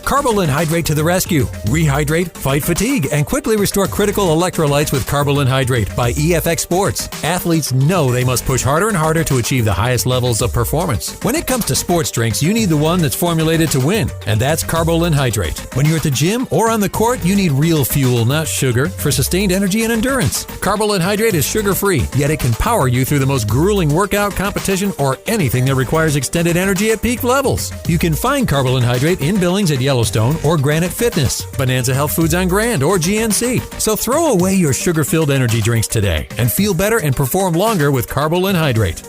Carbolin Hydrate to the rescue. Rehydrate, fight fatigue, and quickly restore critical electrolytes with Carbolin Hydrate by EFX Sports. Athletes know they must push harder and harder to achieve the highest levels of performance. When it comes to sports drinks, you need the one that's formulated to win, and that's Carbolin Hydrate. When you're at the gym or on the court, you need real fuel, not sugar, for sustained energy and endurance. Carbolin Hydrate is sugar-free, yet it can power you through the most grueling workout, competition, or anything that requires extended energy at peak levels. You can find Carbolin Hydrate in Billings at Yellowstone or Granite Fitness, Bonanza Health Foods on Grand, or GNC. So throw away your sugar-filled energy drinks today and feel better and perform longer with Carbolin Hydrate.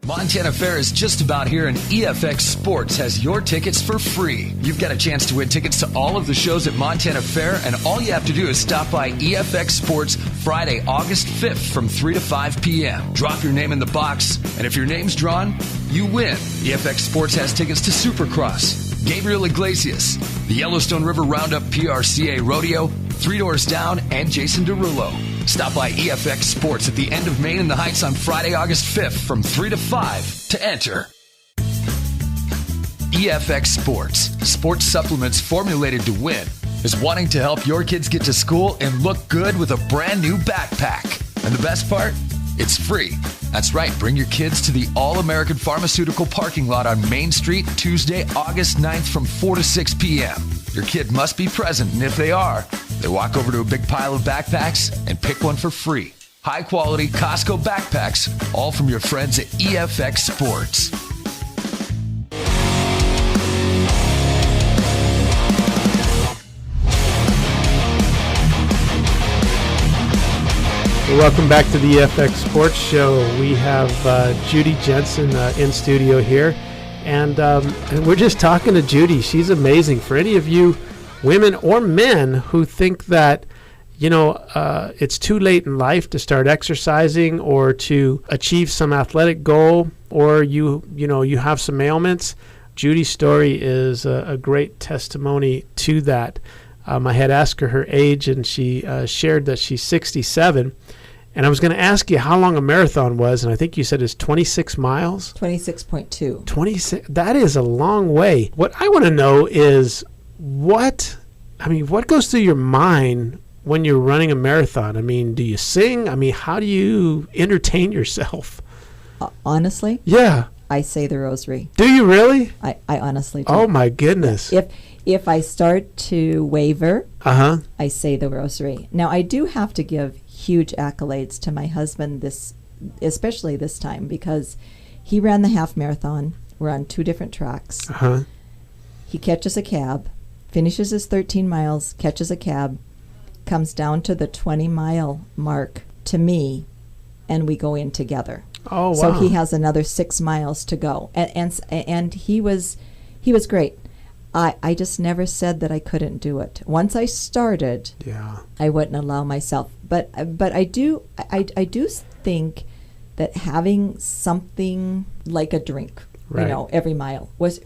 Montana Fair is just about here, and EFX Sports has your tickets for free. You've got a chance to win tickets to all of the shows at Montana Fair, and all you have to do is stop by EFX Sports Friday, August 5th from 3 to 5 p.m. Drop your name in the box, and if your name's drawn, you win. EFX Sports has tickets to Supercross, Gabriel Iglesias, the Yellowstone River Roundup PRCA Rodeo, Three Doors Down, and Jason Derulo. Stop by EFX Sports at the end of Main in the Heights on Friday, August 5th from 3 to 5 to enter. EFX Sports, sports supplements formulated to win, is wanting to help your kids get to school and look good with a brand new backpack. And the best part? It's free. That's right, bring your kids to the All-American Pharmaceutical parking lot on Main Street Tuesday, August 9th from 4 to 6 p.m. Your kid must be present, and if they are, they walk over to a big pile of backpacks and pick one for free. High-quality Costco backpacks, all from your friends at EFX Sports. Welcome back to the EFX Sports Show. We have Judy Jensen in studio here, and we're just talking to Judy. She's amazing. For any of you women or men who think that, it's too late in life to start exercising or to achieve some athletic goal, or you have some ailments, Judy's story is a great testimony to that. I had asked her age, and she shared that she's 67. And I was going to ask you how long a marathon was, and I think you said it's 26 miles? 26.2. 26. That is a long way. What I want to know is what goes through your mind when you're running a marathon? I mean, do you sing? I mean, how do you entertain yourself? Honestly? Yeah. I say the rosary. Do you really? I honestly do. Oh, my goodness. If I start to waver, Uh-huh. I say the rosary. Now, I do have to give huge accolades to my husband, especially this time, because he ran the half marathon. We're on 2 different tracks. Uh-huh. He catches a cab, finishes his 13 miles, catches a cab, comes down to the 20-mile mark to me, and we go in together. Oh, wow. So he has another 6 miles to go. And he was great. I just never said that I couldn't do it. Once I started, Yeah. I wouldn't allow myself. But I do think that having something like a drink, Right. every mile was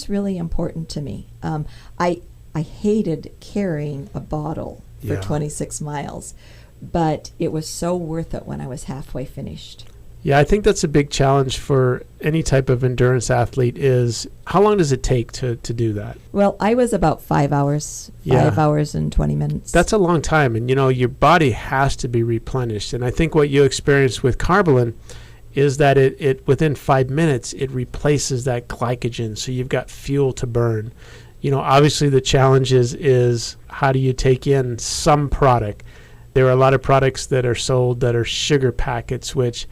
really important to me. I hated carrying a bottle for Yeah. 26 miles, but it was so worth it when I was halfway finished. Yeah, I think that's a big challenge for any type of endurance athlete is how long does it take to do that? Well, I was about 5 hours, Yeah. 5 hours and 20 minutes. That's a long time, and your body has to be replenished. And I think what you experienced with Carbolin is that it within 5 minutes it replaces that glycogen, so you've got fuel to burn. Obviously the challenge is how do you take in some product? There are a lot of products that are sold that are sugar packets, which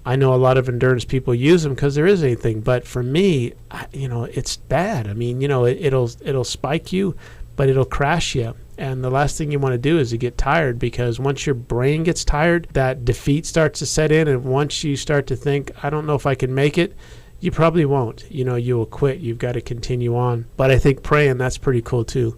I know a lot of endurance people use them because there is anything. But for me, it's bad. I mean, it'll spike you, but it'll crash you. And the last thing you want to do is to get tired, because once your brain gets tired, that defeat starts to set in. And once you start to think, I don't know if I can make it, you probably won't. You will quit. You've got to continue on. But I think praying, that's pretty cool too.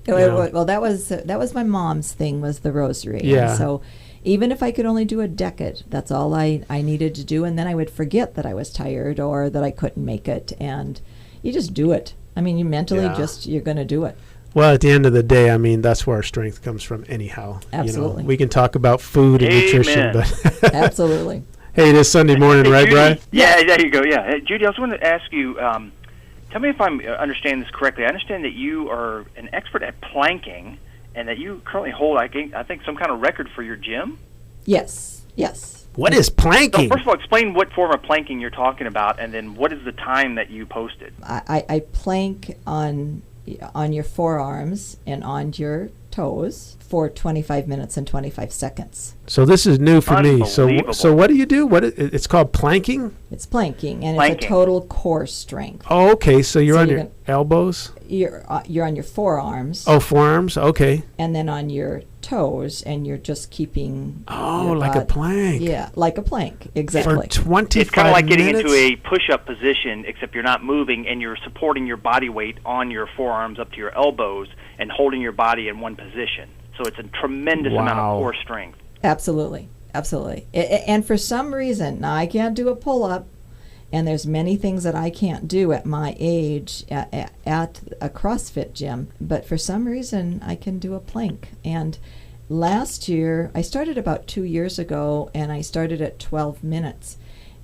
Well, that was my mom's thing, was the rosary. Yeah. And so even if I could only do a decade, that's all I needed to do. And then I would forget that I was tired or that I couldn't make it. And you just do it. I mean, you mentally you're going to do it. Well, at the end of the day, I mean, that's where our strength comes from anyhow. Absolutely. We can talk about food and nutrition, but Absolutely. Hey, it is Sunday morning, right, Judy, Brian? Yeah, there you go. Yeah, hey, Judy, I was wanting to ask you. Tell me if I'm understanding this correctly. I understand that you are an expert at planking, and that you currently hold, I think, some kind of record for your gym. Yes. What is planking? So first of all, explain what form of planking you're talking about, and then what is the time that you posted? I plank on your forearms and on your toes for 25 minutes and 25 seconds. So this is new for me. So Unbelievable. what do you do? It's called planking? It's planking, and Planking. it's a total core strength. Oh, okay. So you're So on you're your elbows? You're on your forearms, Oh, forearms? Okay. and then on your toes, and you're just keeping. Oh, your like a body- plank. Yeah, like a plank, exactly. For 25 It's kind of like getting minutes? into a push-up position, except you're not moving, and you're supporting your body weight on your forearms up to your elbows and holding your body in one position. So it's a tremendous amount Wow. of core strength. Absolutely. And for some reason, now I can't do a pull-up, and there's many things that I can't do at my age at a CrossFit gym, but for some reason I can do a plank. And last year, I started about 2 years ago, and I started at 12 minutes.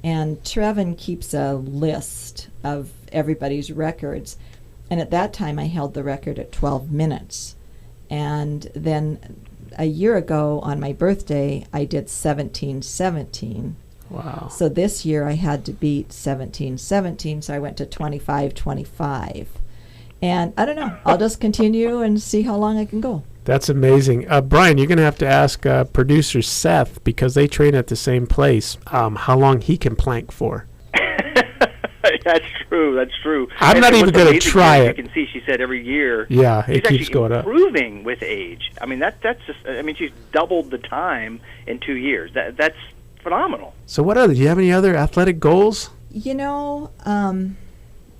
And Trevin keeps a list of everybody's records, and at that time I held the record at 12 minutes. And then a year ago on my birthday, I did 17:17. Wow. So this year I had to beat 17:17, so I went to 25:25. And I don't know, I'll just continue and see how long I can go. That's amazing. Brian, you're going to have to ask producer Seth, because they train at the same place, how long he can plank for. That's true. I'm And not even what's going to amazing try here, it. You can see she said every year. Yeah, she's it keeps actually going up. improving with age. I mean, that's just. I mean, she's doubled the time in 2 years. That's phenomenal. So do you have any other athletic goals? You know, I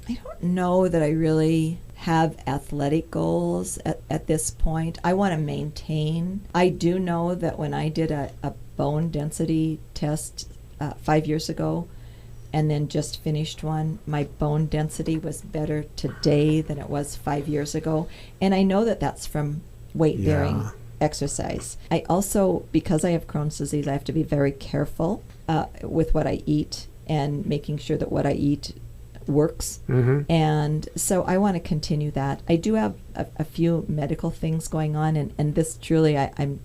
don't know that I really have athletic goals at this point. I want to maintain. I do know that when I did a bone density test 5 years ago, and then just finished one, my bone density was better today than it was 5 years ago. And I know that that's from weight-bearing exercise. I also, because I have Crohn's disease, I have to be very careful with what I eat and making sure that what I eat works. Mm-hmm. And so I want to continue that. I do have a few medical things going on, and this truly, I'm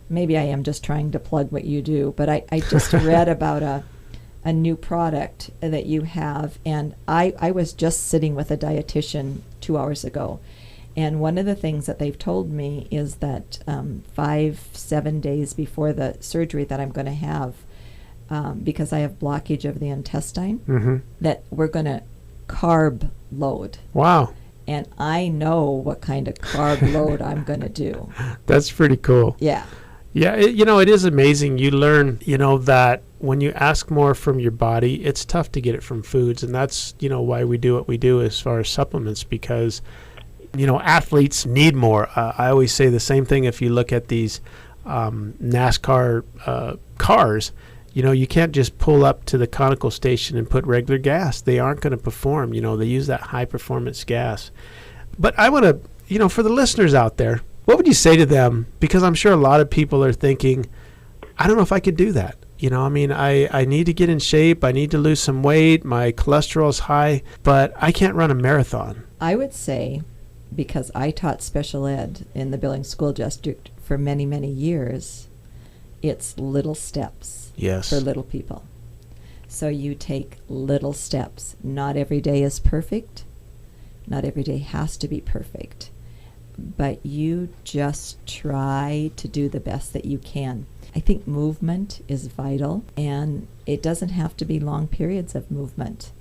maybe I am just trying to plug what you do, but I just read about a new product that you have, and I was just sitting with a dietitian 2 hours ago, and one of the things that they've told me is that 5-7 days before the surgery that I'm going to have, because I have blockage of the intestine, Mm-hmm. that we're going to carb load. Wow. And I know what kind of carb load I'm going to do. That's pretty cool. Yeah. Yeah, it is amazing. You learn, that when you ask more from your body, it's tough to get it from foods. And that's, why we do what we do as far as supplements, because, athletes need more. I always say the same thing. If you look at these NASCAR cars, you can't just pull up to the Conoco station and put regular gas. They aren't going to perform. They use that high performance gas. But I want to, for the listeners out there, what would you say to them? Because I'm sure a lot of people are thinking, I don't know if I could do that. I need to get in shape. I need to lose some weight. My cholesterol's high, but I can't run a marathon. I would say, because I taught special ed in the Billings School District for many, many years, it's little steps Yes. for little people. So you take little steps. Not every day is perfect. Not every day has to be perfect. But you just try to do the best that you can. I think movement is vital, and it doesn't have to be long periods of movement.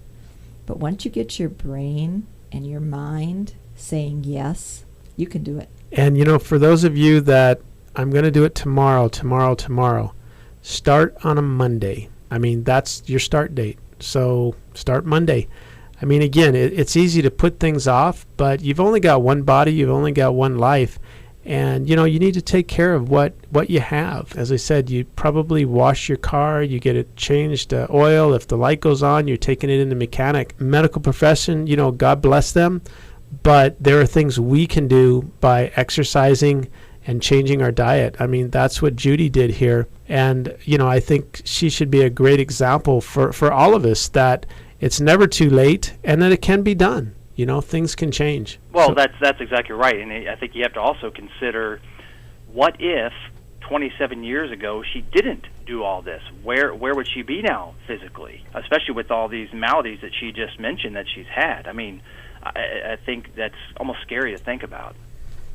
But once you get your brain and your mind saying yes, you can do it. And, for those of you that I'm going to do it tomorrow, start on a Monday. That's your start date. So start Monday. Again, it's easy to put things off, but you've only got one body, you've only got one life, and you need to take care of what you have. As I said, you probably wash your car, you get it changed oil. If the light goes on, you're taking it in the mechanic. Medical profession, God bless them, but there are things we can do by exercising and changing our diet. That's what Judy did here. And, I think she should be a great example for all of us that it's never too late and that it can be done. Things can change. Well, that's exactly right. And I think you have to also consider, what if 27 years ago she didn't do all this? Where would she be now physically, especially with all these maladies that she just mentioned that she's had? I mean, I think that's almost scary to think about.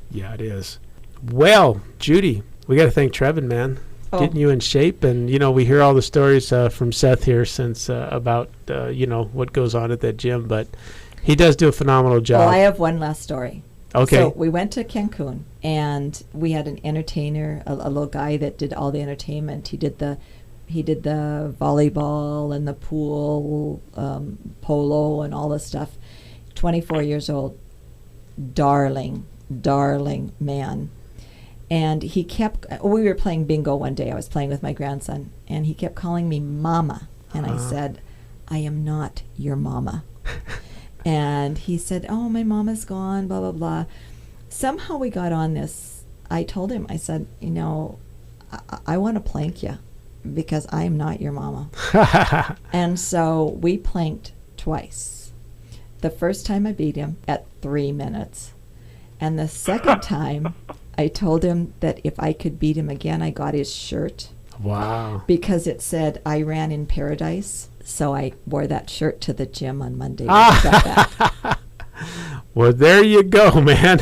Yeah, it is. Well, Judy, we got to thank Trevin, man. Getting you in shape. And, we hear all the stories from Seth here since about, what goes on at that gym. But he does do a phenomenal job. Well, I have one last story. Okay. So we went to Cancun, and we had an entertainer, a little guy that did all the entertainment. He did the volleyball and the pool, polo and all this stuff. 24 years old, darling man. And he kept, we were playing bingo one day. I was playing with my grandson, and he kept calling me Mama. And I said, I am not your mama. And he said, oh, my mama's gone, blah, blah, blah. Somehow we got on this. I told him, I said, I want to plank you because I am not your mama. And so we planked twice. The first time I beat him at 3 minutes. And the second time, I told him that if I could beat him again, I got his shirt. Wow. Because it said, I ran in paradise. So I wore that shirt to the gym on Monday. Well, there you go, man.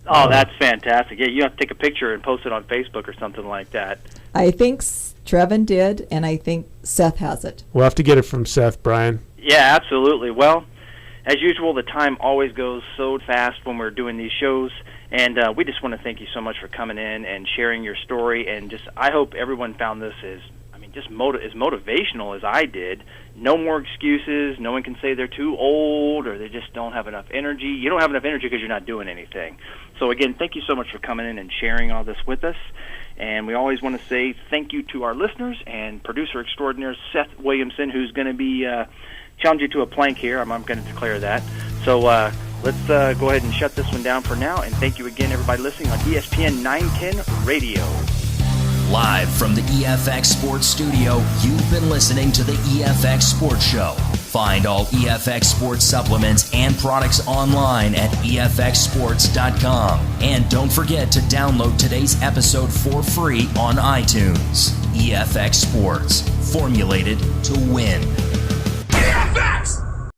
Oh, that's fantastic. Yeah, you have to take a picture and post it on Facebook or something like that. I think Trevin did, and I think Seth has it. We'll have to get it from Seth, Brian. Yeah, absolutely. Well, as usual, the time always goes so fast when we're doing these shows, and we just want to thank you so much for coming in and sharing your story. And I hope everyone found this as motivational as I did. No more excuses. No one can say they're too old or they just don't have enough energy. You don't have enough energy because you're not doing anything. So again, thank you so much for coming in and sharing all this with us. And we always want to say thank you to our listeners and producer extraordinaire Seth Williamson, who's going to be challenging you to a plank here. I'm going to declare that. So let's go ahead and shut this one down for now. And thank you again, everybody listening on ESPN 910 Radio. Live from the EFX Sports Studio, you've been listening to the EFX Sports Show. Find all EFX Sports supplements and products online at EFXSports.com. And don't forget to download today's episode for free on iTunes. EFX Sports, formulated to win.